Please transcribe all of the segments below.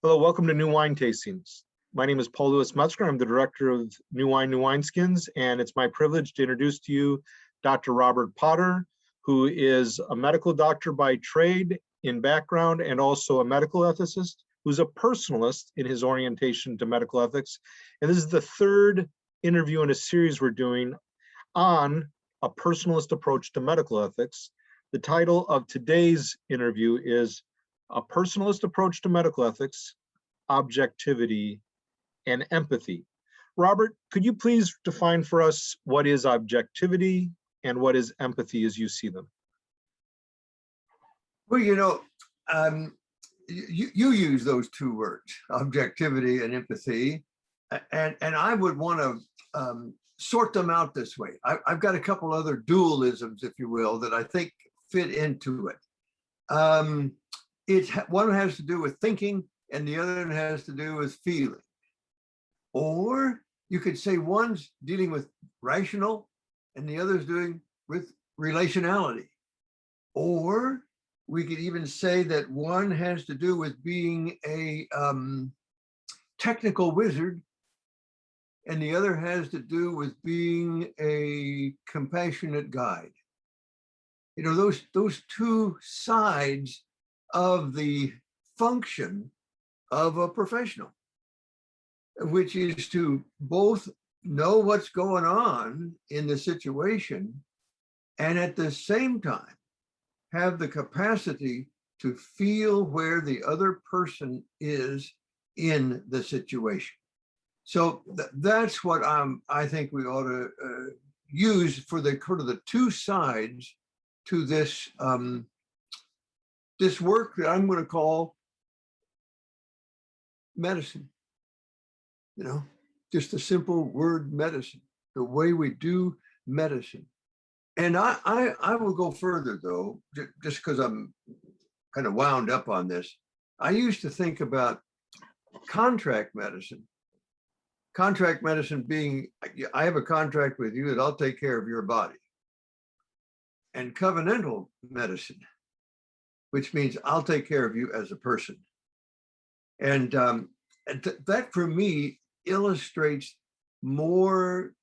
Hello, welcome to New Wine Tastings. My name is Paul Louis Metzger. I'm the director of New Wine, New Wineskins, and it's my privilege to introduce to you Dr. Robert Potter, who is a medical doctor by trade in background and also a medical ethicist, who's a personalist in his orientation to medical ethics. And this is the third interview in a series we're doing on a personalist approach to medical ethics. The title of today's interview is A Personalist Approach to Medical Ethics, Objectivity and Empathy. Robert, could you please define for us what is objectivity and what is empathy as you see them? Well, you use those two words, objectivity and empathy, and I would want to sort them out this way. I've got a couple other dualisms, if you will, that I think fit into it. One has to do with thinking and the other has to do with feeling. Or you could say one's dealing with rational and the other's doing with relationality. Or we could even say that one has to do with being a technical wizard and the other has to do with being a compassionate guide. You know, those two sides of the function of a professional, which is to both know what's going on in the situation and at the same time have the capacity to feel where the other person is in the situation. So that's what I think we ought to use for the sort of the two sides to this this work that I'm going to call medicine. You know, just a simple word, medicine, the way we do medicine. And I will go further though, just because I'm kind of wound up on this. I used to think about contract medicine. Contract medicine being, I have a contract with you that I'll take care of your body. And covenantal medicine, which means I'll take care of you as a person. And that for me illustrates more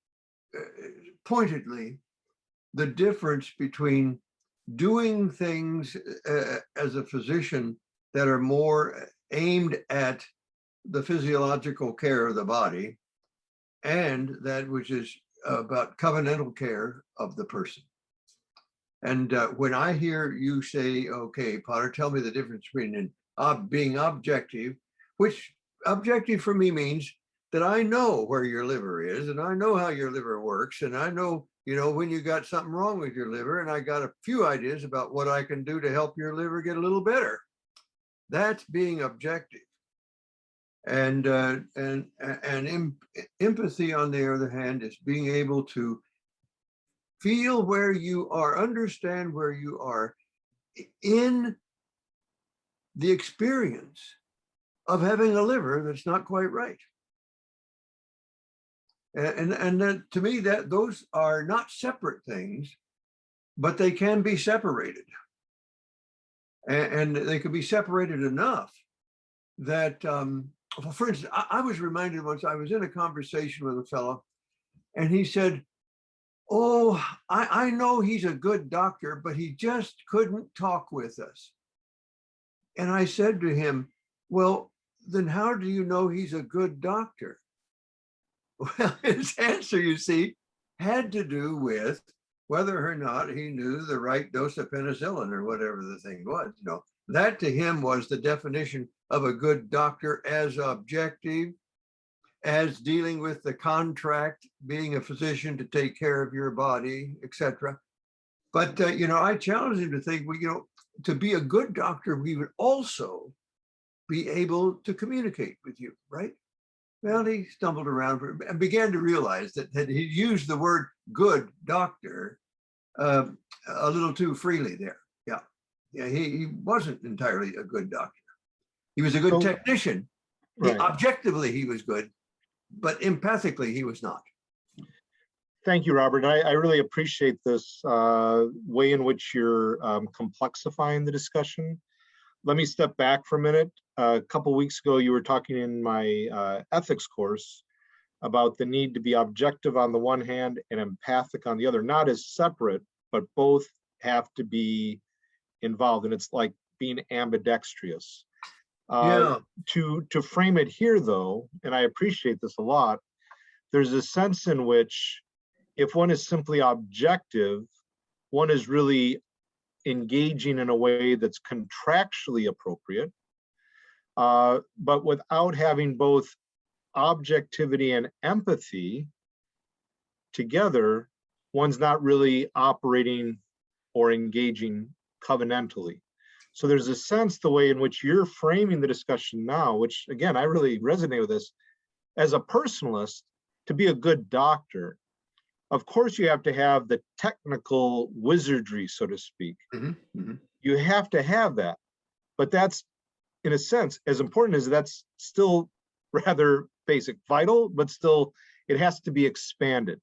pointedly the difference between doing things as a physician that are more aimed at the physiological care of the body and that which is about covenantal care of the person. And when I hear you say, okay, Potter, tell me the difference between being objective, which objective for me means that I know where your liver is and I know how your liver works. And I know, you know, when you got something wrong with your liver, and I got a few ideas about what I can do to help your liver get a little better. That's being objective. And empathy, on the other hand, is being able to feel where you are, understand where you are in the experience of having a liver that's not quite right. And that, to me, that those are not separate things, but they can be separated. And they can be separated enough that, for instance, I was reminded once, I was in a conversation with a fellow and he said, oh, I know he's a good doctor, but he just couldn't talk with us. And I said to him, well, then how do you know he's a good doctor? Well, his answer, you see, had to do with whether or not he knew the right dose of penicillin or whatever the thing was. You know, that to him was the definition of a good doctor, as objective as dealing with the contract, being a physician to take care of your body, etc. But, you know, I challenged him to think, well, you know, to be a good doctor, we would also be able to communicate with you, right? Well, he stumbled around and began to realize that he used the word good doctor a little too freely there. Yeah, he wasn't entirely a good doctor. He was a good technician. Right. Objectively, he was good, but empathically, he was not. Thank you, Robert. I really appreciate this way in which you're complexifying the discussion. let me step back for a minute. A couple weeks ago, you were talking in my ethics course about the need to be objective on the one hand and empathic on the other, not as separate, but both have to be involved. And it's like being ambidextrous. Yeah. To frame it here, though, and I appreciate this a lot, there's a sense in which if one is simply objective, one is really engaging in a way that's contractually appropriate, but without having both objectivity and empathy together, one's not really operating or engaging covenantally. So there's a sense, the way in which you're framing the discussion now, which again, I really resonate with this, as a personalist, to be a good doctor, of course you have to have the technical wizardry, so to speak. You have to have that, but that's, in a sense, as important as that's still rather basic, vital, but still it has to be expanded.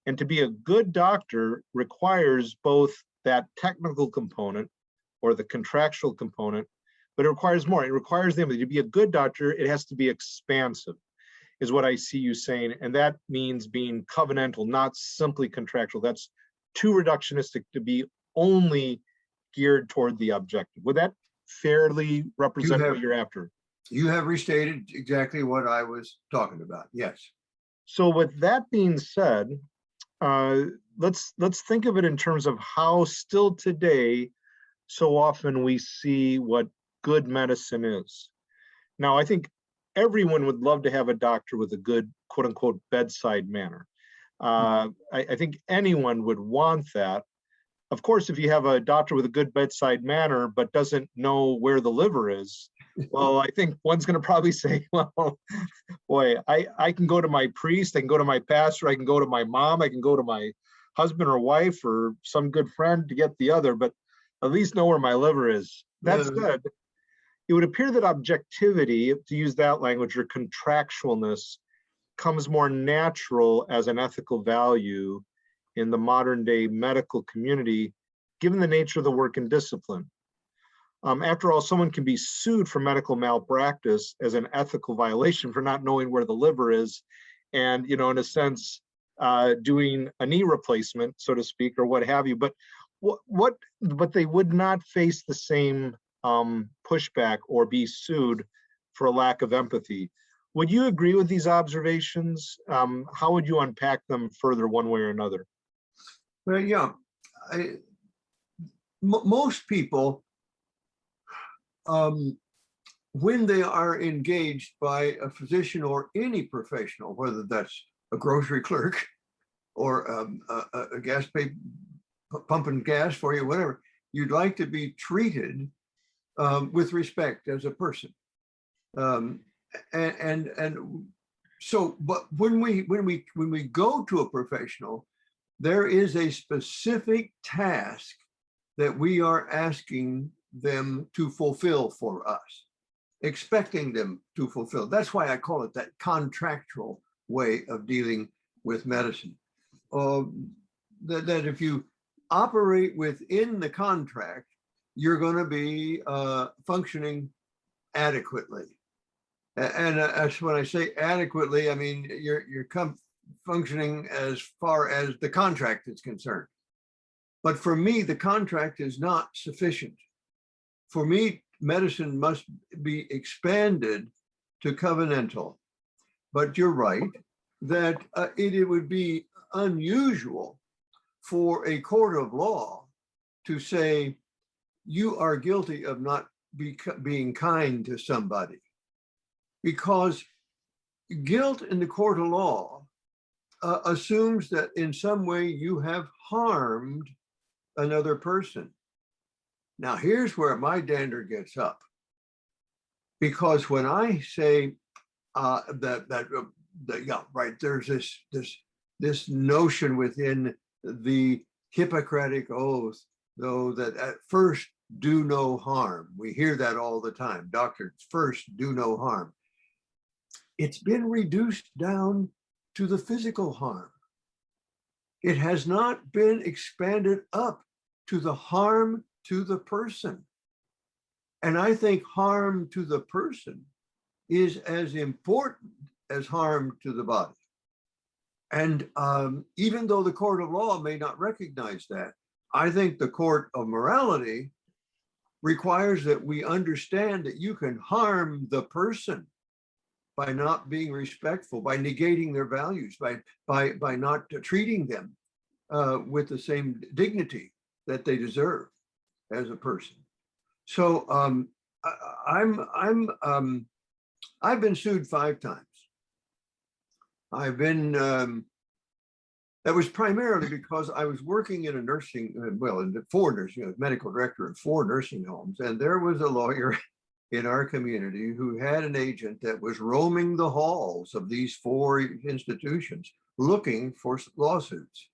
And to be a good doctor requires both that technical component or the contractual component, but it requires more. It requires them to be a good doctor. It has to be expansive, is what I see you saying. And that means being covenantal, not simply contractual. That's too reductionistic to be only geared toward the objective. Would that fairly represent what you're after? You have restated exactly what I was talking about. Yes. So with that being said, let's think of it in terms of how still today, so often we see what good medicine is. Now, I think everyone would love to have a doctor with a good, quote unquote, bedside manner. I think anyone would want that. Of course, if you have a doctor with a good bedside manner, but doesn't know where the liver is, well, I think one's going to probably say, well, boy, I can go to my priest, I can go to my pastor, I can go to my mom, I can go to my husband or wife or some good friend to get the other, but at least know where my liver is. That said, it would appear that objectivity, to use that language, or contractualness, comes more natural as an ethical value in the modern day medical community, given the nature of the work and discipline. After all, someone can be sued for medical malpractice as an ethical violation for not knowing where the liver is, and, in a sense, doing a knee replacement, so to speak, or what have you. But but they would not face the same pushback or be sued for a lack of empathy. Would you agree with these observations? How would you unpack them further, one way or another? Well, yeah, most people, when they are engaged by a physician or any professional, whether that's a grocery clerk or a gas pumping gas for you, whatever, you'd like to be treated with respect as a person. And so, but when we go to a professional, there is a specific task that we are asking them to fulfill for us, expecting them to fulfill. That's why I call it that contractual way of dealing with medicine. That if you operate within the contract, you're going to be functioning adequately. And when I say adequately, I mean you're functioning as far as the contract is concerned. But for me, the contract is not sufficient. For me, medicine must be expanded to covenantal. But you're right that it would be unusual for a court of law to say you are guilty of not being kind to somebody, because guilt in the court of law assumes that in some way you have harmed another person. Now, here's where my dander gets up, because when I say yeah, right, there's this notion within the Hippocratic Oath, though, that at first do no harm. We hear that all the time. Doctors, first do no harm. It's been reduced down to the physical harm. It has not been expanded up to the harm to the person. And I think harm to the person is as important as harm to the body. And even though the court of law may not recognize that, I think the court of morality requires that we understand that you can harm the person by not being respectful, by negating their values, by not treating them with the same dignity that they deserve as a person. So I've been sued 5 times. I've been, that was primarily because I was working in a nursing, in 4 nursing, medical director in 4 nursing homes. And there was a lawyer in our community who had an agent that was roaming the halls of these 4 institutions looking for lawsuits.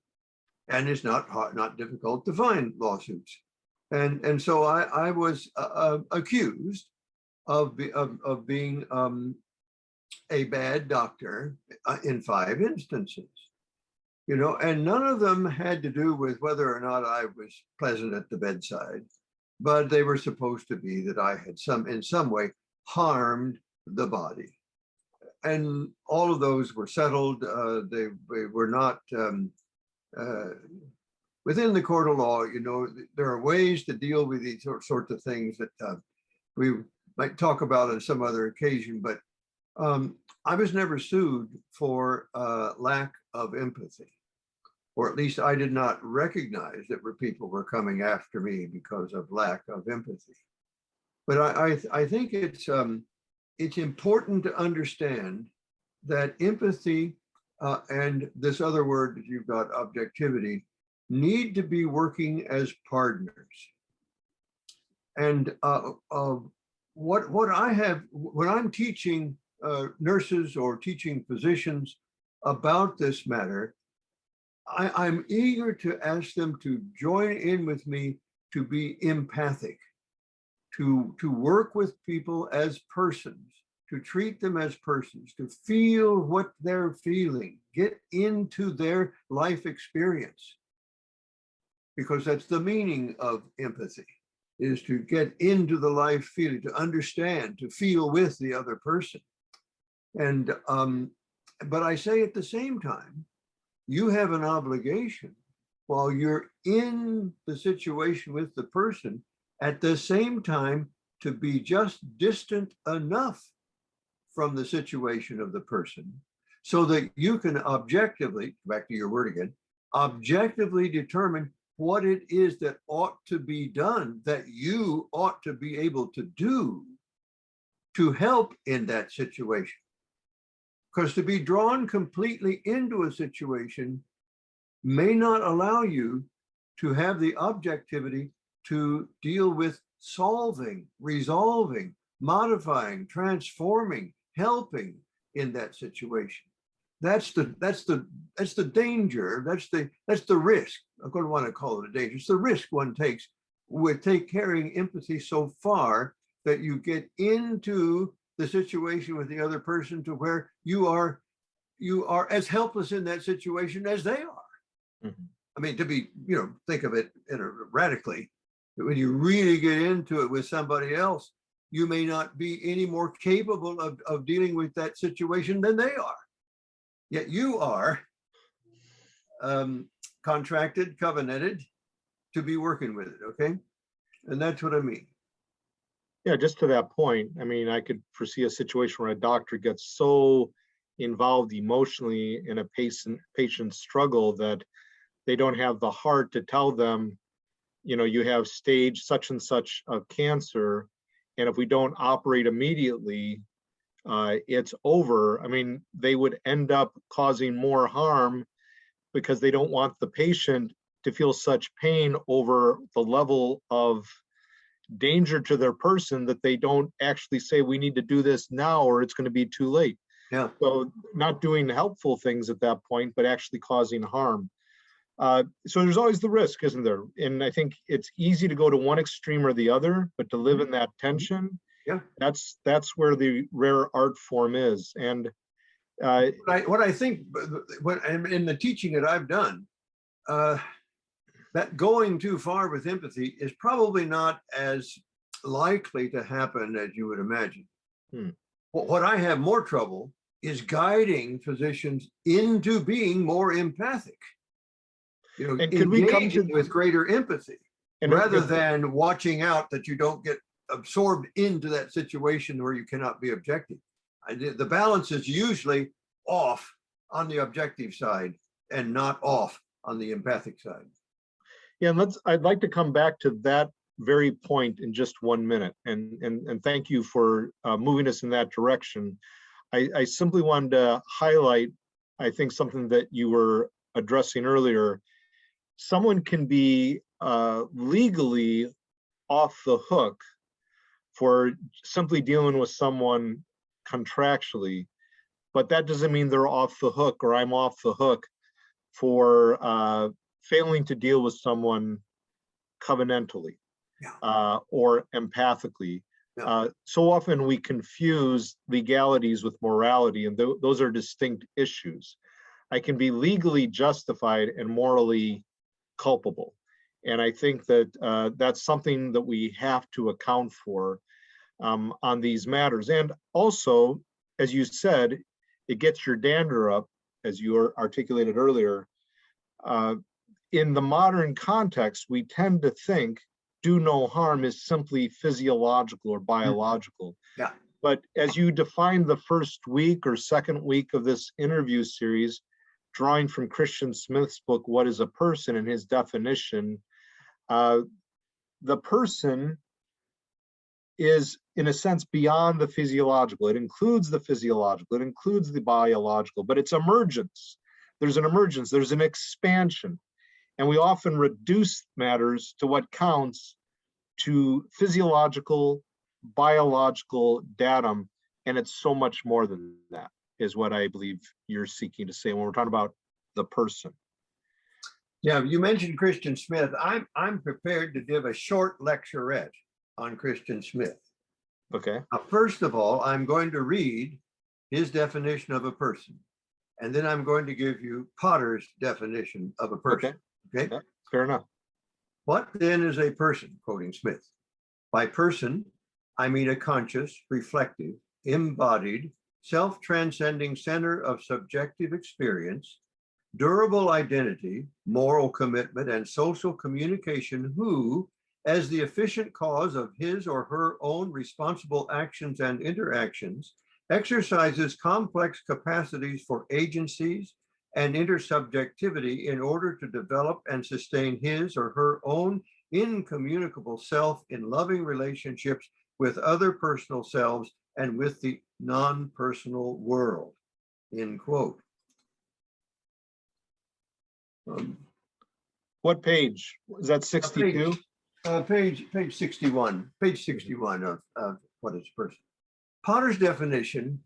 And it's not difficult to find lawsuits. And so I was accused of being a bad doctor in 5 instances, you know, and none of them had to do with whether or not I was pleasant at the bedside, but they were supposed to be that I had in some way harmed the body. And all of those were settled. They were not within the court of law. You know, there are ways to deal with these sorts of things that we might talk about on some other occasion, but I was never sued for lack of empathy, or at least I did not recognize that people were coming after me because of lack of empathy. But I think it's important to understand that empathy and this other word that you've got, objectivity, need to be working as partners. And what I have, when I'm teaching nurses or teaching physicians about this matter, I'm eager to ask them to join in with me to be empathic, to work with people as persons, to treat them as persons, to feel what they're feeling, get into their life experience, because that's the meaning of empathy, is to get into the life feeling, to understand, to feel with the other person. And but I say at the same time, you have an obligation while you're in the situation with the person, at the same time, to be just distant enough from the situation of the person so that you can objectively, back to your word again, objectively determine what it is that ought to be done, that you ought to be able to do to help in that situation. Because to be drawn completely into a situation may not allow you to have the objectivity to deal with solving, resolving, modifying, transforming, helping in that situation. That's the danger. That's the risk. I'm going to want to call it a danger. It's the risk one takes with carrying empathy so far that you get into the situation with the other person to where you are as helpless in that situation as they are. Mm-hmm. I mean, to be, think of it radically, when you really get into it with somebody else, you may not be any more capable of dealing with that situation than they are. Yet you are contracted, covenanted to be working with it, okay? And that's what I mean. Yeah, just to that point, I mean, I could foresee a situation where a doctor gets so involved emotionally in a patient's struggle that they don't have the heart to tell them, you have stage such and such of cancer, and if we don't operate immediately, it's over. I mean, they would end up causing more harm because they don't want the patient to feel such pain over the level of danger to their person that they don't actually say, we need to do this now or it's going to be too late. Yeah. So not doing helpful things at that point, but actually causing harm. So there's always the risk, isn't there? And I think it's easy to go to one extreme or the other, but to live in that tension, yeah, that's where the rare art form is. And what I think, in the teaching that I've done, that going too far with empathy is probably not as likely to happen as you would imagine. Hmm. What I have more trouble is guiding physicians into being more empathic, And could we come engaging to, with greater empathy, and rather than watching out that you don't get absorbed into that situation where you cannot be objective. The balance is usually off on the objective side and not off on the empathic side. yeah, and I'd like to come back to that very point in just 1 minute. And thank you for moving us in that direction. I simply wanted to highlight, I think, something that you were addressing earlier. Someone can be legally off the hook for simply dealing with someone contractually, but that doesn't mean they're off the hook, or I'm off the hook for failing to deal with someone covenantally or empathically. So often we confuse legalities with morality, and those are distinct issues. I can be legally justified and morally culpable. And I think that that's something that we have to account for on these matters. And also, as you said, it gets your dander up, as you articulated earlier. In the modern context, we tend to think do no harm is simply physiological or biological. Yeah. But as you define the first week or second week of this interview series, drawing from Christian Smith's book, What is a Person, and his definition, the person is, in a sense, beyond the physiological. It includes the physiological, it includes the biological, but it's emergence. There's an emergence, there's an expansion. And we often reduce matters to what counts to physiological, biological datum, and it's so much more than that, is what I believe you're seeking to say when we're talking about the person. Yeah, you mentioned Christian Smith. I'm prepared to give a short lecturette on Christian Smith. Okay. Now, first of all, I'm going to read his definition of a person, and then I'm going to give you Potter's definition of a person. Okay? Yeah, fair enough. What then is a person, quoting Smith? By person, I mean a conscious, reflective, embodied, self-transcending center of subjective experience, durable identity, moral commitment, and social communication who, as the efficient cause of his or her own responsible actions and interactions, exercises complex capacities for agencies and intersubjectivity in order to develop and sustain his or her own incommunicable self in loving relationships with other personal selves and with the non-personal world, end quote. What page? Is that 62? Page 61, page 61 of What is a Person. Potter's definition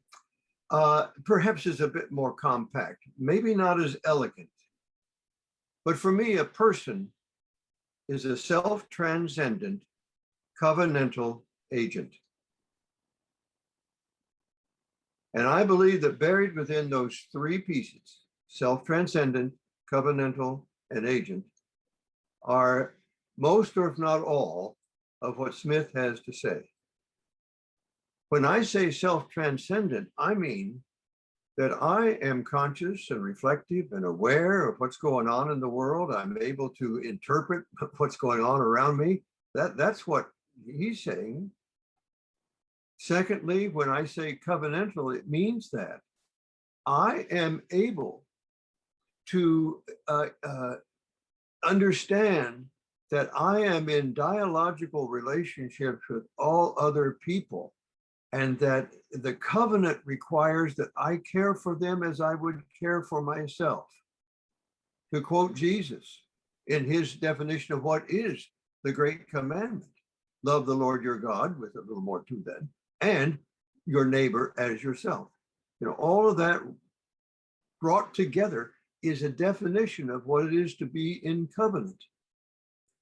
perhaps is a bit more compact, maybe not as elegant, but for me, a person is a self-transcendent, covenantal agent. And I believe that buried within those three pieces, self-transcendent, covenantal, and agent, are most, or if not all, of what Smith has to say. When I say self-transcendent, I mean that I am conscious and reflective and aware of what's going on in the world. I'm able to interpret what's going on around me. That's what he's saying. Secondly, when I say covenantal, it means that I am able to understand that I am in dialogical relationships with all other people, and that the covenant requires that I care for them as I would care for myself. To quote Jesus in his definition of what is the great commandment, love the Lord your God, with a little more to that, and your neighbor as yourself. All of that brought together is a definition of what it is to be in covenant.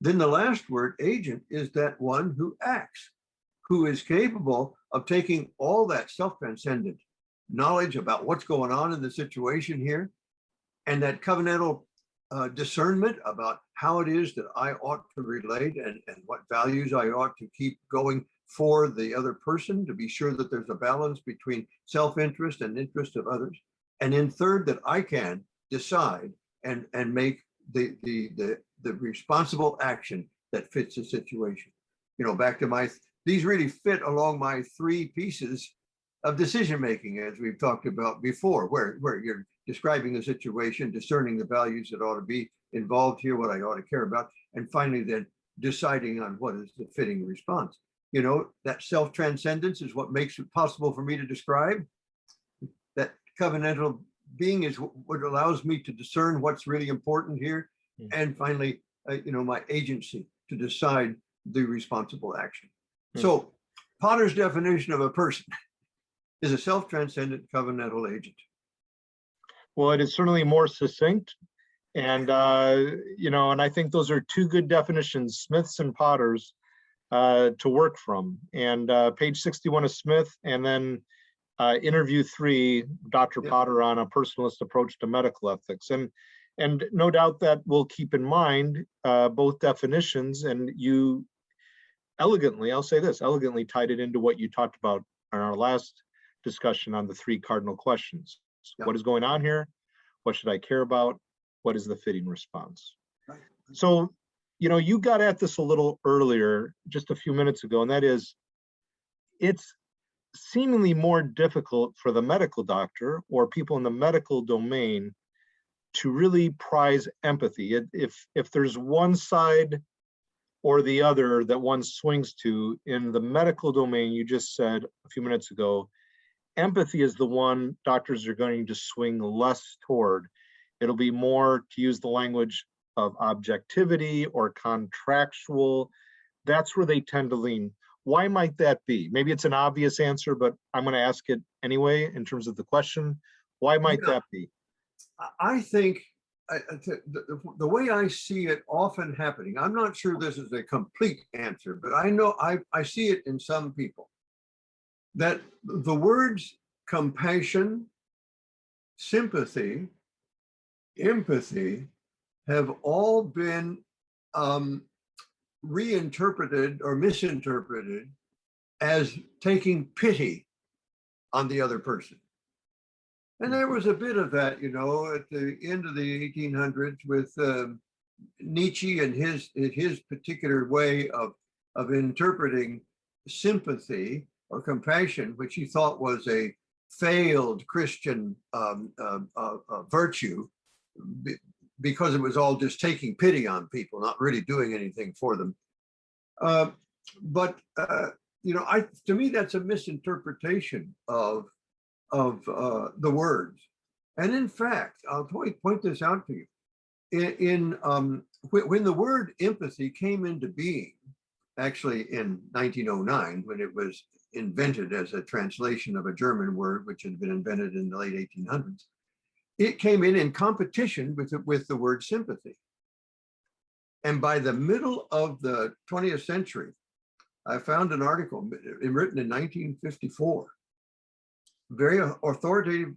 Then the last word, agent, is that one who acts, who is capable of taking all that self-transcendent knowledge about what's going on in the situation here, and that covenantal discernment about how it is that I ought to relate and what values I ought to keep going for the other person, to be sure that there's a balance between self-interest and interest of others. And then third, that I can decide and make the responsible action that fits the situation. You know, back to these really fit along my three pieces of decision making, as we've talked about before, where you're describing the situation, discerning the values that ought to be involved here, what I ought to care about, and finally then deciding on what is the fitting response. You know, that self-transcendence is what makes it possible for me to describe. That covenantal being is what allows me to discern what's really important here. And finally, you know, my agency to decide the responsible action. So Potter's definition of a person is a self-transcendent covenantal agent. Well, it is certainly more succinct. And, you know, and I think those are two good definitions, Smith's and Potter's, to work from. And page 61 of Smith, and then interview 3, Dr. Potter on a personalist approach to medical ethics. And no doubt that we'll keep in mind both definitions, and you elegantly, I'll say this, elegantly tied it into what you talked about in our last discussion on the 3 cardinal questions. Yeah. What is going on here? What should I care about? What is the fitting response? Right. So, you know, you got at this a little earlier, just a few minutes ago, and that is, it's seemingly more difficult for the medical doctor or people in the medical domain to really prize empathy. If there's one side or the other that one swings to in the medical domain, you just said a few minutes ago, empathy is the one doctors are going to swing less toward. It'll be more, to use the language of objectivity or contractual. That's where they tend to lean. Why might that be? Maybe it's an obvious answer, but I'm going to ask it anyway in terms of the question. Why might that be? I think the way I see it often happening, I'm not sure this is a complete answer, but I know I see it in some people, that the words compassion, sympathy, empathy have all been reinterpreted or misinterpreted as taking pity on the other person. And there was a bit of that, you know, at the end of the 1800s with Nietzsche and his particular way of interpreting sympathy or compassion, which he thought was a failed Christian virtue, because it was all just taking pity on people, not really doing anything for them. But you know, to me, that's a misinterpretation of the words. And in fact, I'll point this out to you. When the word empathy came into being, actually in 1909, when it was invented as a translation of a German word, which had been invented in the late 1800s, it came in competition with the word sympathy. And by the middle of the 20th century, I found an article written in 1954, very authoritative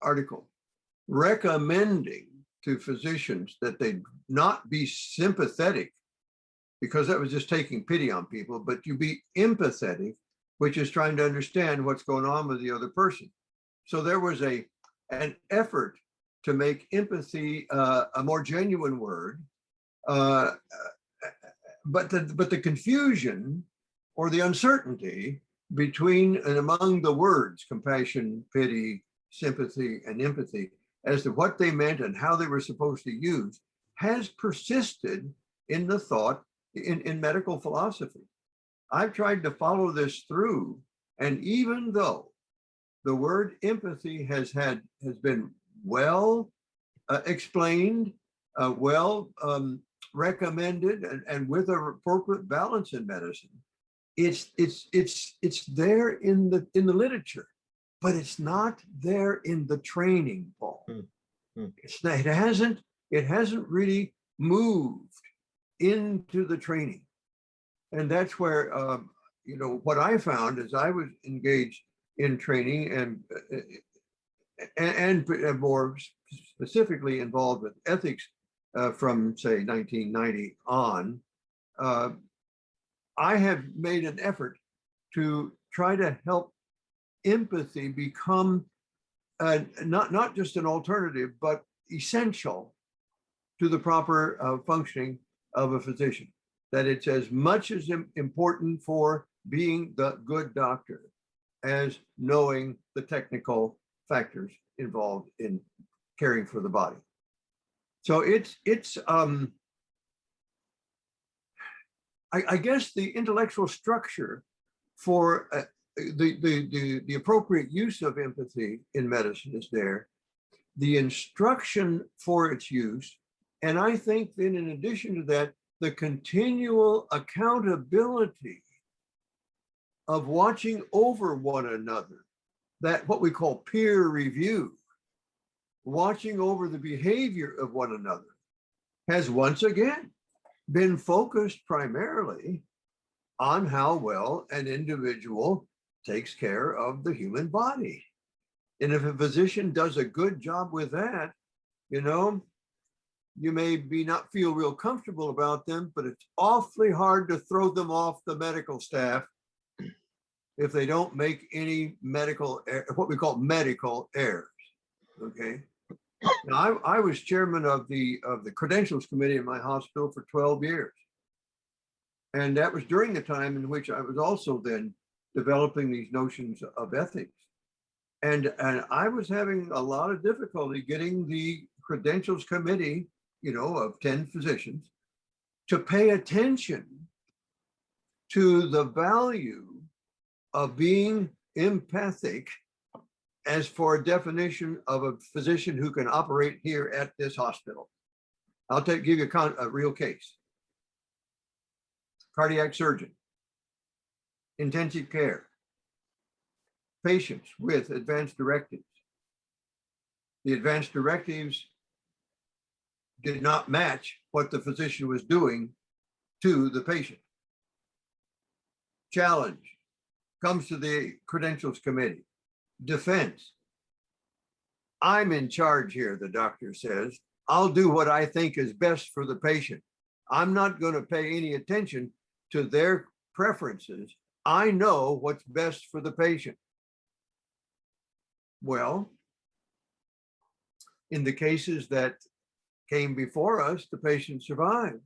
article, recommending to physicians that they not be sympathetic, because that was just taking pity on people, but you be empathetic, which is trying to understand what's going on with the other person. So there was an effort to make empathy a more genuine word, but the confusion or the uncertainty between and among the words compassion, pity, sympathy, and empathy as to what they meant and how they were supposed to use has persisted in the thought in medical philosophy. I've tried to follow this through, and even though the word empathy has been well explained, well recommended, and with an appropriate balance in medicine, it's there in the literature, but it's not there in the training, Paul. It hasn't really moved into the training. And that's where, you know, what I found as I was engaged in training and more specifically involved with ethics from say 1990 on, I have made an effort to try to help empathy become not just an alternative, but essential to the proper functioning of a physician. That it's as much as important for being the good doctor as knowing the technical factors involved in caring for the body. So I guess the intellectual structure for the appropriate use of empathy in medicine is there, the instruction for its use, and I think then in addition to that, the continual accountability of watching over one another, that what we call peer review, watching over the behavior of one another, has once again been focused primarily on how well an individual takes care of the human body. And if a physician does a good job with that, you know, you may not feel real comfortable about them, but it's awfully hard to throw them off the medical staff if they don't make any medical, what we call medical errors. Okay. Now, I was chairman of the credentials committee in my hospital for 12 years. And that was during the time in which I was also then developing these notions of ethics. And I was having a lot of difficulty getting the credentials committee, you know, of 10 physicians to pay attention to the value of being empathic as for a definition of a physician who can operate here at this hospital. I'll give you a real case. Cardiac surgeon, intensive care, patients with advanced directives. The advanced directives did not match what the physician was doing to the patient. Challenge comes to the credentials committee. Defense. I'm in charge here, the doctor says. I'll do what I think is best for the patient. I'm not going to pay any attention to their preferences. I know what's best for the patient. Well, in the cases that came before us, the patient survived.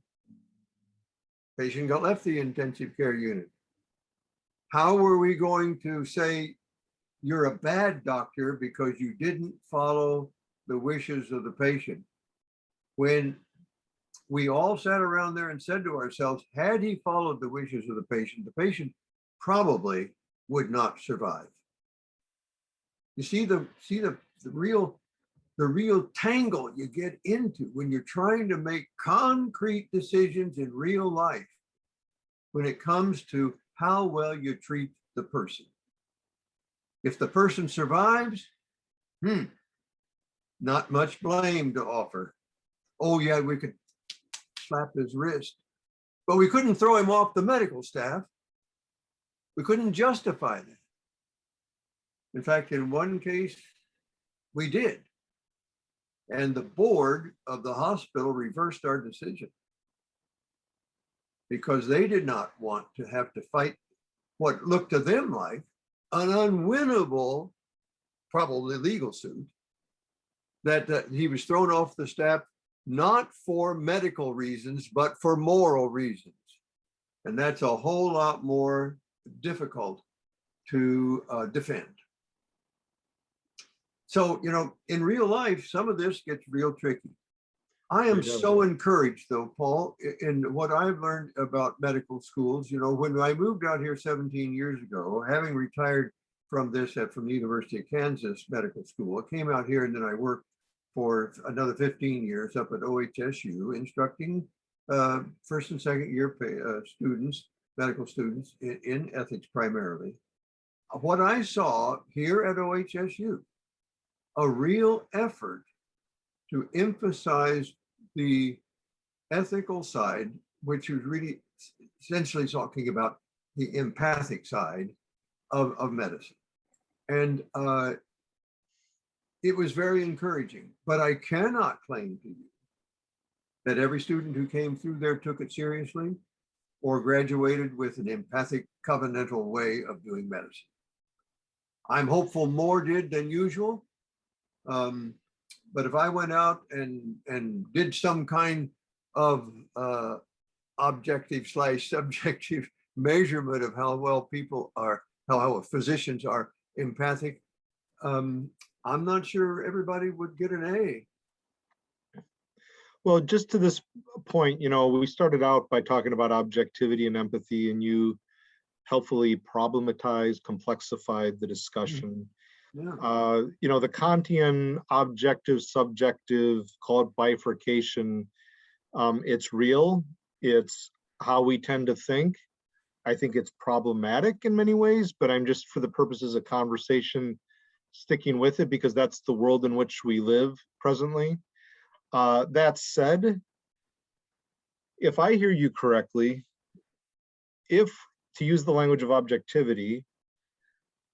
Patient got left the intensive care unit. How were we going to say you're a bad doctor because you didn't follow the wishes of the patient, when we all sat around there and said to ourselves, had he followed the wishes of the patient probably would not survive. You see the real tangle you get into when you're trying to make concrete decisions in real life when it comes to how well you treat the person. If the person survives, not much blame to offer. Oh yeah, we could slap his wrist, but we couldn't throw him off the medical staff. We couldn't justify that. In fact, in one case, we did. And the board of the hospital reversed our decision because they did not want to have to fight what looked to them like an unwinnable, probably legal suit, that he was thrown off the staff, not for medical reasons, but for moral reasons. And that's a whole lot more difficult to defend. So, you know, in real life, some of this gets real tricky. I am so encouraged, though, Paul, in what I've learned about medical schools. You know, when I moved out here 17 years ago, having retired from the University of Kansas Medical School, I came out here and then I worked for another 15 years up at OHSU, instructing first and second year students, medical students in ethics primarily. What I saw here at OHSU, a real effort to emphasize the ethical side, which was really essentially talking about the empathic side of medicine. And it was very encouraging, but I cannot claim to you that every student who came through there took it seriously or graduated with an empathic, covenantal way of doing medicine. I'm hopeful more did than usual. But if I went out and did some kind of objective/subjective measurement of how well people are, how physicians are empathic, I'm not sure everybody would get an A. Well, just to this point, we started out by talking about objectivity and empathy, and you helpfully problematized, complexified the discussion. Yeah. The Kantian objective, subjective, call it bifurcation, it's real. It's how we tend to think. I think it's problematic in many ways, but I'm just, for the purposes of conversation, sticking with it because that's the world in which we live presently. That said, if I hear you correctly, to use the language of objectivity,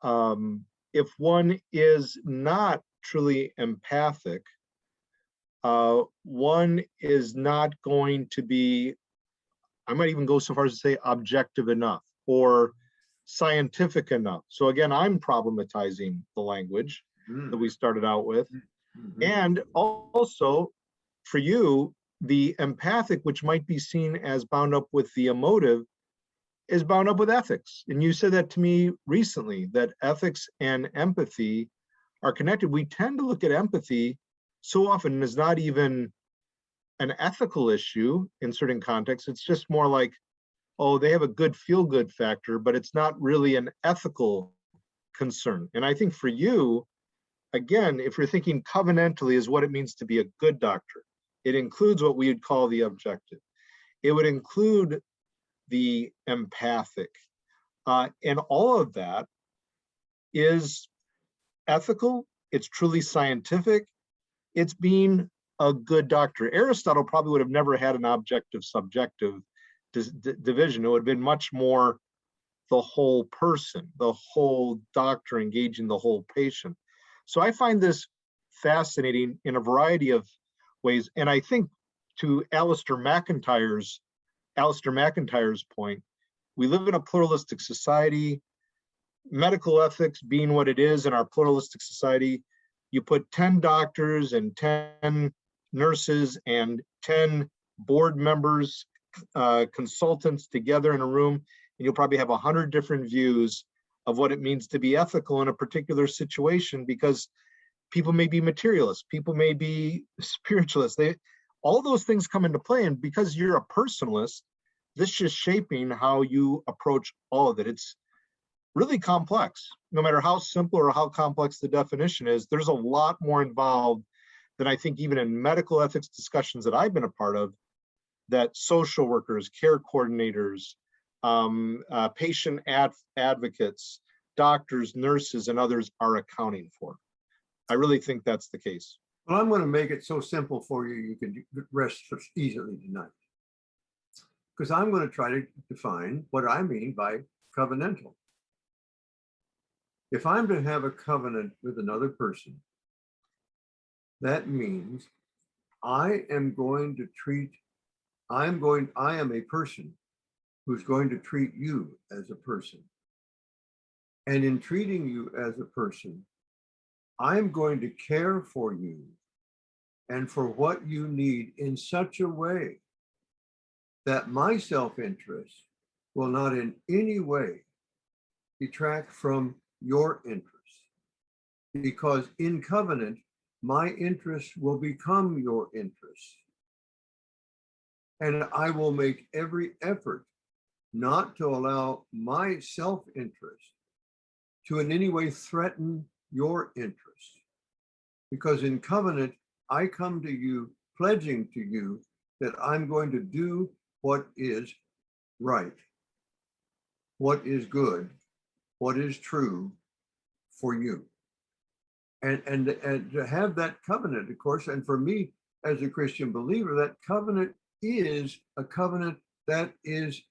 if one is not truly empathic, one is not going to be, I might even go so far as to say, objective enough or scientific enough. So again, I'm problematizing the language that we started out with. And also, for you, the empathic, which might be seen as bound up with the emotive, is bound up with ethics. And you said that to me recently, that ethics and empathy are connected. We tend to look at empathy so often as not even an ethical issue in certain contexts. It's just more like, oh, they have a good feel-good factor, but it's not really an ethical concern. And I think for you, again, if you're thinking covenantally is what it means to be a good doctor, it includes what we would call the objective. It would include the empathic. And all of that is ethical. It's truly scientific. It's being a good doctor. Aristotle probably would have never had an objective subjective division. It would have been much more the whole person, the whole doctor engaging the whole patient. So I find this fascinating in a variety of ways. And I think to Alistair McIntyre's point, we live in a pluralistic society. Medical ethics being what it is in our pluralistic society, you put 10 doctors and 10 nurses and 10 board members, consultants together in a room, and you'll probably have 100 different views of what it means to be ethical in a particular situation, because people may be materialists, people may be spiritualists. All those things come into play, and because you're a personalist, this is shaping how you approach all of it. It's really complex. No matter how simple or how complex the definition is, there's a lot more involved than I think even in medical ethics discussions that I've been a part of, that social workers, care coordinators, patient advocates, doctors, nurses, and others are accounting for. I really think that's the case. Well, I'm going to make it so simple for you, you can rest easily tonight. Because I'm going to try to define what I mean by covenantal. If I'm to have a covenant with another person, that means I am a person who's going to treat you as a person. And in treating you as a person, I'm going to care for you and for what you need in such a way that my self-interest will not in any way detract from your interest. Because in covenant, my interest will become your interest. And I will make every effort not to allow my self-interest to in any way threaten your interest. Because in covenant, I come to you, pledging to you that I'm going to do what is right, what is good, what is true for you. And to have that covenant, of course, and for me as a Christian believer, that covenant is a covenant that is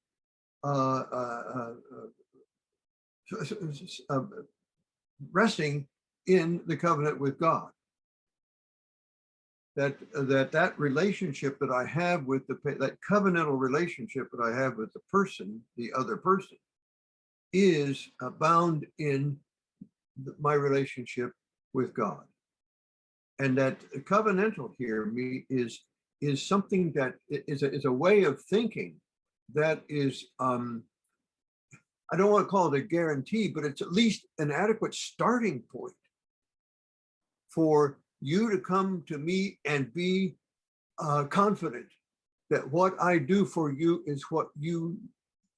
resting in the covenant with God. that relationship that I have with that covenantal relationship that I have with the person, the other person, is bound in my relationship with God. And that covenantal here is something that is a way of thinking that is, I don't want to call it a guarantee, but it's at least an adequate starting point for you to come to me and be confident that what I do for you is what you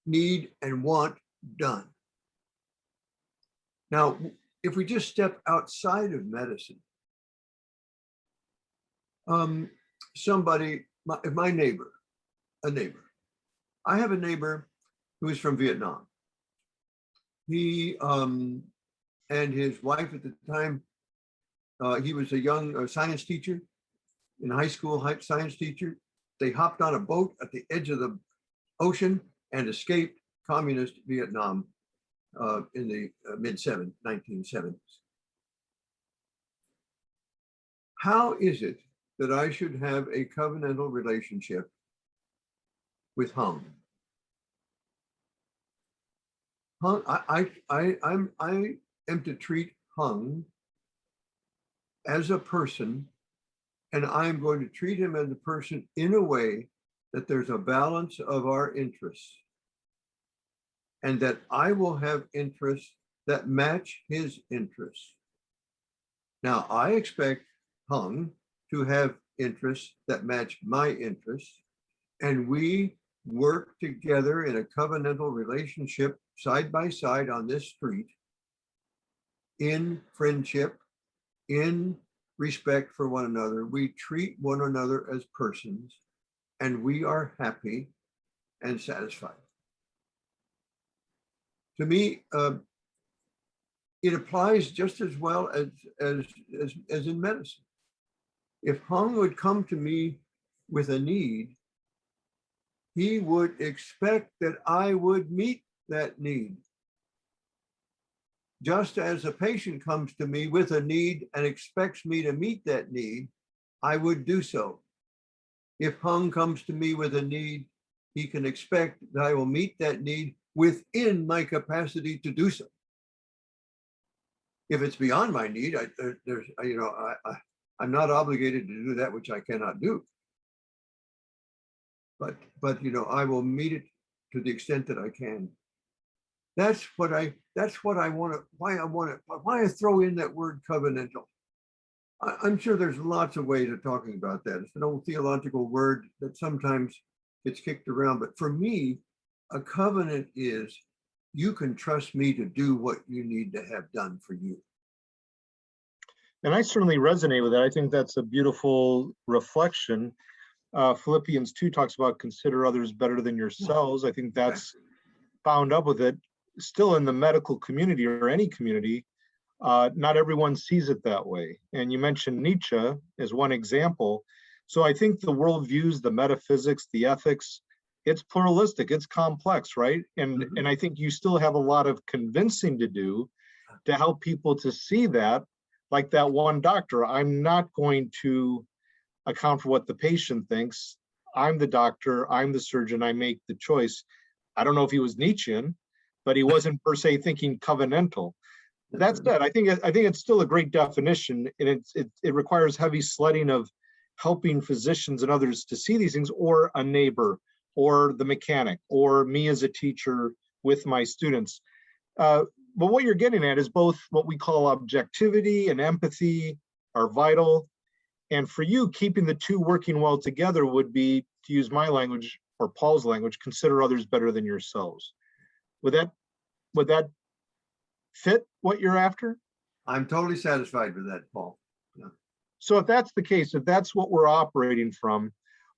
need and want done. Now, if we just step outside of medicine, somebody, my neighbor, I have a neighbor who is from Vietnam. He and his wife at the time, he was a young science teacher, in high school science teacher. They hopped on a boat at the edge of the ocean and escaped communist Vietnam in the mid-1970s. How is it that I should have a covenantal relationship with Hung? Hung, I am to treat Hung as a person, and I'm going to treat him as a person in a way that there's a balance of our interests, and that I will have interests that match his interests. Now, I expect Hung to have interests that match my interests, and we work together in a covenantal relationship side by side on this street, in friendship, in respect for one another. We treat one another as persons, and we are happy and satisfied. To me, it applies just as well as in medicine. If Hung would come to me with a need, he would expect that I would meet that need. Just as a patient comes to me with a need and expects me to meet that need, I would do so. If Hung comes to me with a need, he can expect that I will meet that need within my capacity to do so. If it's beyond my need, I'm not obligated to do that which I cannot do. But I will meet it to the extent that I can. That's what I want to, why I throw in that word covenantal. I'm sure there's lots of ways of talking about that. It's an old theological word that sometimes gets kicked around, but for me, a covenant is, you can trust me to do what you need to have done for you. And I certainly resonate with that. I think that's a beautiful reflection. Philippians 2 talks about consider others better than yourselves. I think that's bound up with it. Still, in the medical community or any community, not everyone sees it that way. And you mentioned Nietzsche as one example. So I think the worldviews, the metaphysics, the ethics, it's pluralistic, it's complex, right? And I think you still have a lot of convincing to do to help people to see that. Like that one doctor, I'm not going to account for what the patient thinks. I'm the doctor, I'm the surgeon, I make the choice. I don't know if he was Nietzschean, but he wasn't per se thinking covenantal. That said, I think it's still a great definition, and it requires heavy sledding of helping physicians and others to see these things, or a neighbor, or the mechanic, or me as a teacher with my students. But what you're getting at is both what we call objectivity and empathy are vital. And for you, keeping the two working well together would be, to use my language or Paul's language, consider others better than yourselves. Would that fit what you're after? I'm totally satisfied with that, Paul. Yeah. So if that's the case, if that's what we're operating from,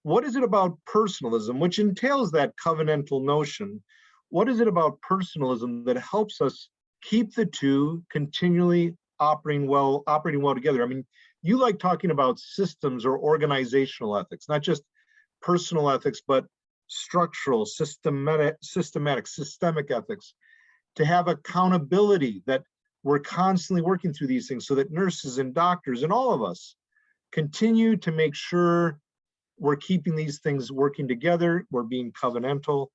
what is it about personalism, which entails that covenantal notion? What is it about personalism that helps us keep the two continually operating well together? I mean, you like talking about systems or organizational ethics, not just personal ethics, but structural, systemic ethics, to have accountability, that we're constantly working through these things so that nurses and doctors and all of us continue to make sure we're keeping these things working together, we're being covenantal,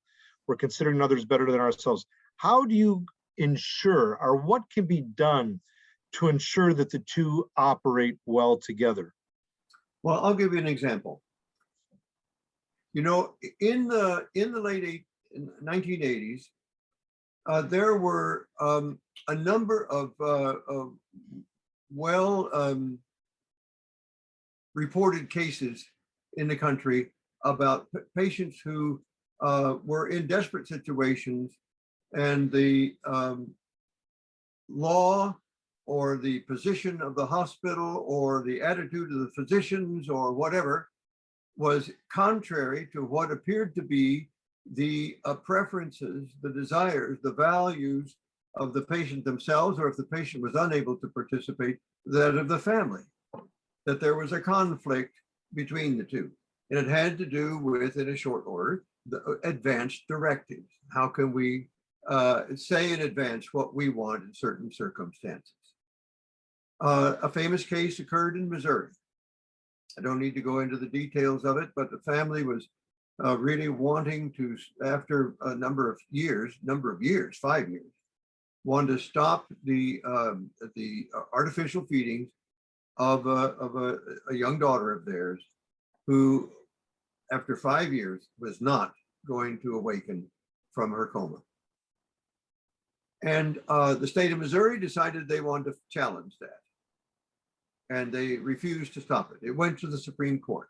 we're considering others better than ourselves. How do you ensure, or what can be done to ensure that the two operate well together? Well, I'll give you an example. You know, in the late 1980s, there were a number of reported cases in the country about patients who were in desperate situations, and the law or the position of the hospital or the attitude of the physicians or whatever was contrary to what appeared to be the preferences, the desires, the values of the patient themselves, or if the patient was unable to participate, that of the family, that there was a conflict between the two. And it had to do with, in a short order, the advanced directives. How can we say in advance what we want in certain circumstances? A famous case occurred in Missouri. I don't need to go into the details of it, but the family was really wanting to, after a number of years, 5 years, wanted to stop the artificial feedings of a young daughter of theirs, who, after 5 years, was not going to awaken from her coma. And the state of Missouri decided they wanted to challenge that, and they refused to stop it. It went to the Supreme Court.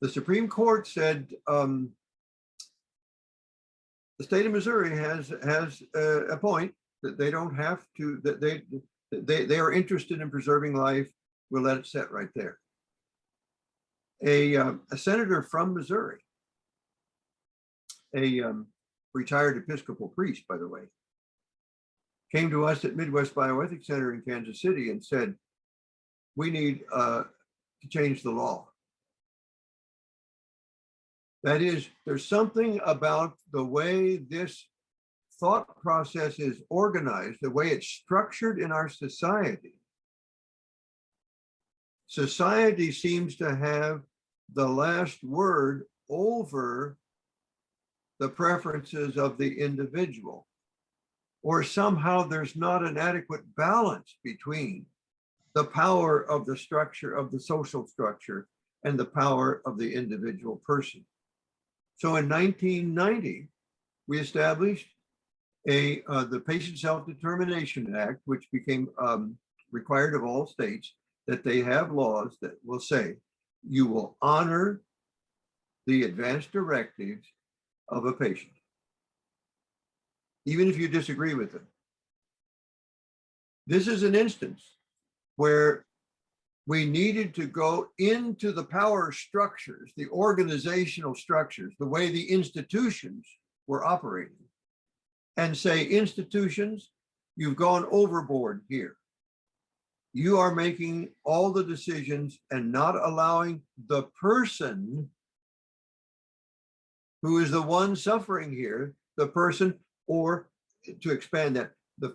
The Supreme Court said the state of Missouri has a point, that they don't have to, that they are interested in preserving life. We'll let it sit right there. A senator from Missouri, a retired Episcopal priest, by the way, came to us at Midwest Bioethics Center in Kansas City and said, we need to change the law. That is, there's something about the way this thought process is organized, the way it's structured in our society. Society seems to have the last word over the preferences of the individual, or somehow there's not an adequate balance between the power of the structure of the social structure and the power of the individual person. So in 1990, we established the Patient Self-Determination Act, which became required of all states, that they have laws that will say you will honor the advanced directives of a patient, even if you disagree with them. This is an instance where we needed to go into the power structures, the organizational structures, the way the institutions were operating, and say, institutions, you've gone overboard here. You are making all the decisions and not allowing the person who is the one suffering here, the person, or to expand that, the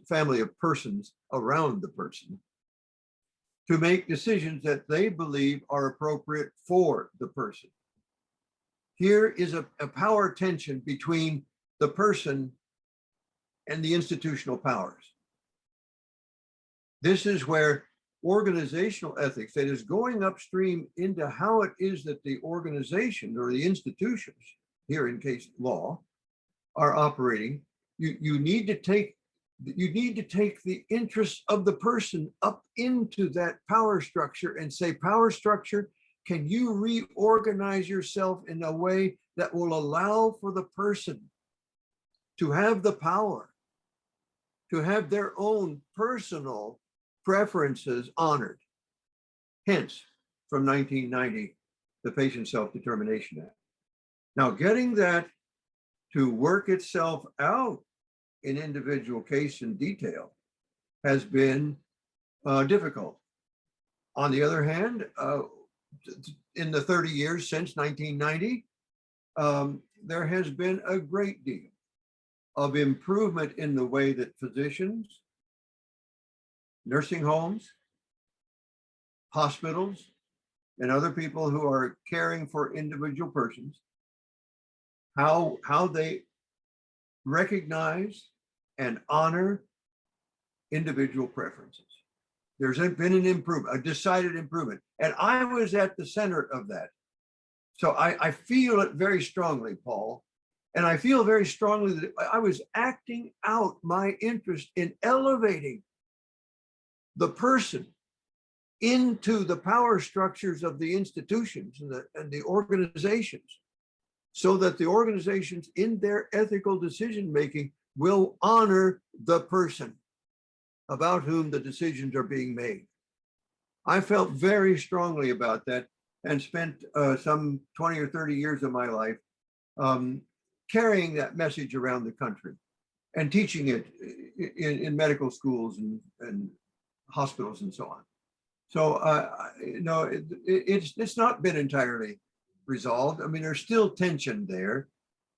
family of persons around the person, to make decisions that they believe are appropriate for the person. Here is a power tension between the person and the institutional powers. This is where organizational ethics, that is going upstream into how it is that the organization or the institutions, here in case law, are operating. You need to take the interests of the person up into that power structure and say, power structure, can you reorganize yourself in a way that will allow for the person to have the power, to have their own personal preferences honored? Hence, from 1990, the Patient Self-Determination Act. Now, getting that to work itself out in individual case and detail has been difficult. On the other hand, in the 30 years since 1990, there has been a great deal of improvement in the way that physicians, nursing homes, hospitals and other people who are caring for individual persons, how they recognize and honor individual preferences. There's been an improvement, a decided improvement. And I was at the center of that. So I feel it very strongly, Paul. And I feel very strongly that I was acting out my interest in elevating the person into the power structures of the institutions and the organizations, so that the organizations in their ethical decision-making will honor the person about whom the decisions are being made. I felt very strongly about that and spent some 20 or 30 years of my life carrying that message around the country and teaching it in medical schools and hospitals and so on. So, no, it's not been entirely resolved. I mean, there's still tension there.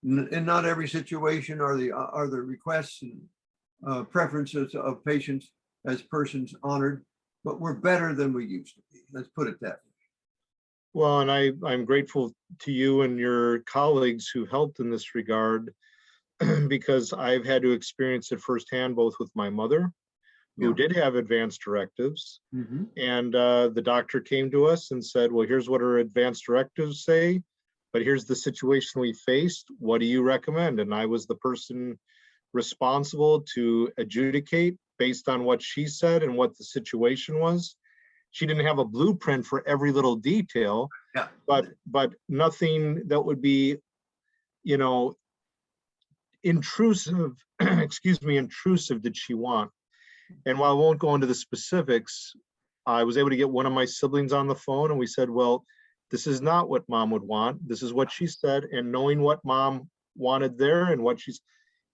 In not every situation are the requests and preferences of patients as persons honored, but we're better than we used to be. Let's put it that way. Well, and I'm grateful to you and your colleagues who helped in this regard, because I've had to experience it firsthand, both with my mother, who did have advanced directives. Mm-hmm. And the doctor came to us and said, well, here's what our advanced directives say, but here's the situation we faced. What do you recommend? And I was the person responsible to adjudicate based on what she said and what the situation was. She didn't have a blueprint for every little detail, but nothing that would be, intrusive, intrusive did she want. And while I won't go into the specifics, I was able to get one of my siblings on the phone, and we said, well, this is not what mom would want. This is what she said. And knowing what mom wanted there and what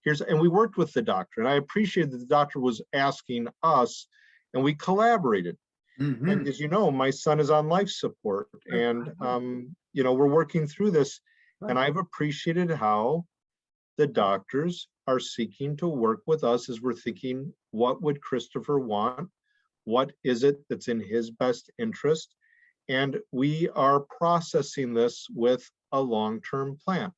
and we worked with the doctor, and I appreciated that the doctor was asking us, and we collaborated. Mm-hmm. And as you know, my son is on life support, and we're working through this. And I've appreciated how the doctors are seeking to work with us as we're thinking, what would Christopher want? What is it that's in his best interest? And we are processing this with a long-term plan.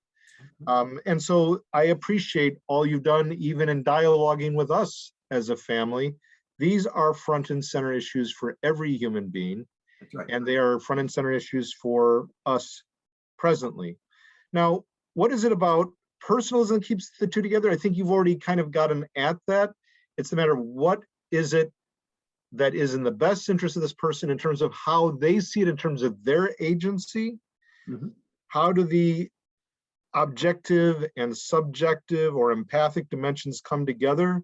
And so I appreciate all you've done, even in dialoguing with us as a family. These are front and center issues for every human being. That's right. And they are front and center issues for us presently. Now, what is it about personalism that keeps the two together? I think you've already kind of gotten at that. It's a matter of what is it that is in the best interest of this person in terms of how they see it in terms of their agency. Mm-hmm. How do the objective and subjective or empathic dimensions come together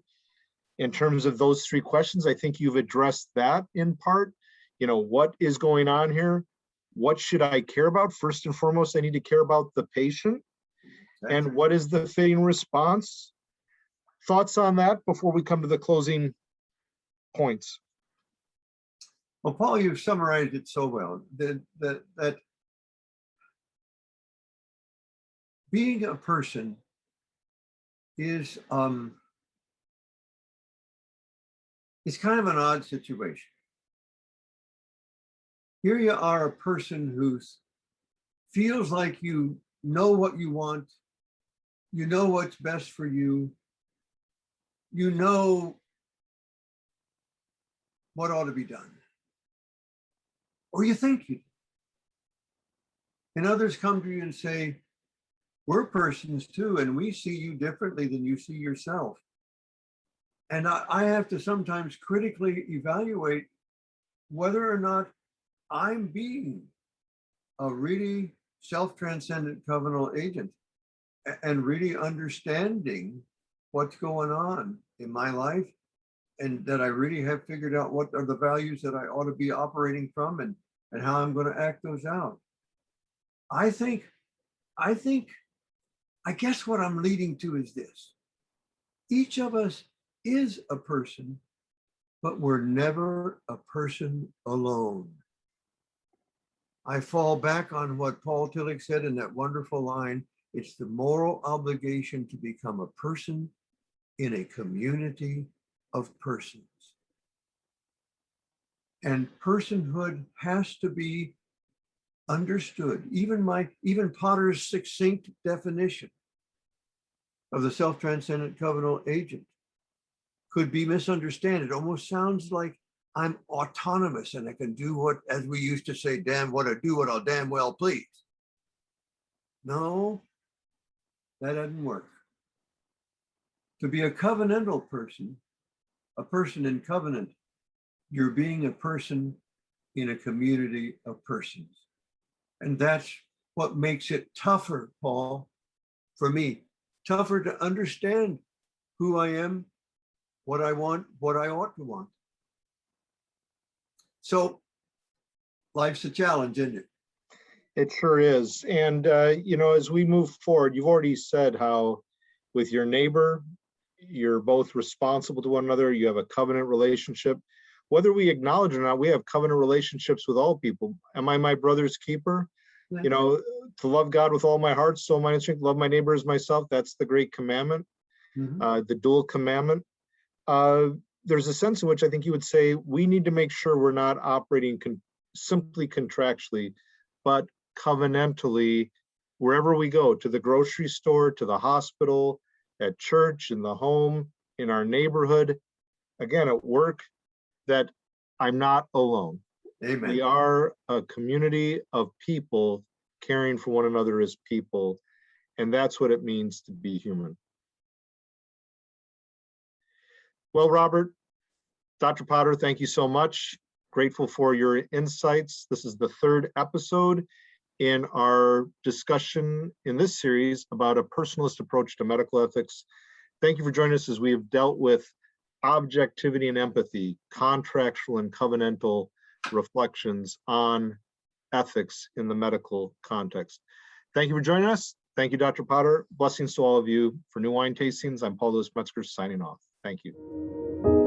in terms of those three questions? I think you've addressed that in part. What is going on here? What should I care about? First and foremost, I need to care about the patient. And what is the fitting response? Thoughts on that before we come to the closing points? Well, Paul, you've summarized it so well that being a person is it's kind of an odd situation. Here you are, a person who feels like you know what you want, you know what's best for you, you know what ought to be done, or you think you do. And others come to you and say, we're persons too, and we see you differently than you see yourself. And I have to sometimes critically evaluate whether or not I'm being a really self-transcendent covenantal agent and really understanding what's going on in my life, and that I really have figured out what are the values that I ought to be operating from and how I'm going to act those out. I guess what I'm leading to is this. Each of us is a person, but we're never a person alone. I fall back on what Paul Tillich said in that wonderful line. It's the moral obligation to become a person in a community of persons. And personhood has to be understood. Even Potter's succinct definition of the self-transcendent covenantal agent could be misunderstood. It almost sounds like I'm autonomous and I can do what, as we used to say, damn what I do, what I'll damn well please. No, that doesn't work. To be a covenantal person, a person in covenant, you're being a person in a community of persons. And that's what makes it tougher, Paul, for me, tougher to understand who I am, what I want, what I ought to want. So life's a challenge, isn't it? It sure is. And, as we move forward, you've already said how with your neighbor, you're both responsible to one another. You have a covenant relationship. Whether we acknowledge or not, we have covenant relationships with all people. Am I my brother's keeper? Yeah. To love God with all my heart, soul, mind, and strength, love my neighbor as myself. That's the great commandment, the dual commandment. There's a sense in which I think you would say we need to make sure we're not operating simply contractually, but covenantally wherever we go, to the grocery store, to the hospital, at church, in the home, in our neighborhood, again, at work, that I'm not alone. Amen. We are a community of people caring for one another as people, and that's what it means to be human. Well, Robert, Dr. Potter, thank you so much. Grateful for your insights. This is the third episode in our discussion in this series about a personalist approach to medical ethics. Thank you for joining us as we have dealt with objectivity and empathy, contractual and covenantal reflections on ethics in the medical context. Thank you for joining us. Thank you, Dr. Potter. Blessings to all of you. For New Wine Tastings, I'm Paul Metzger signing off. Thank you.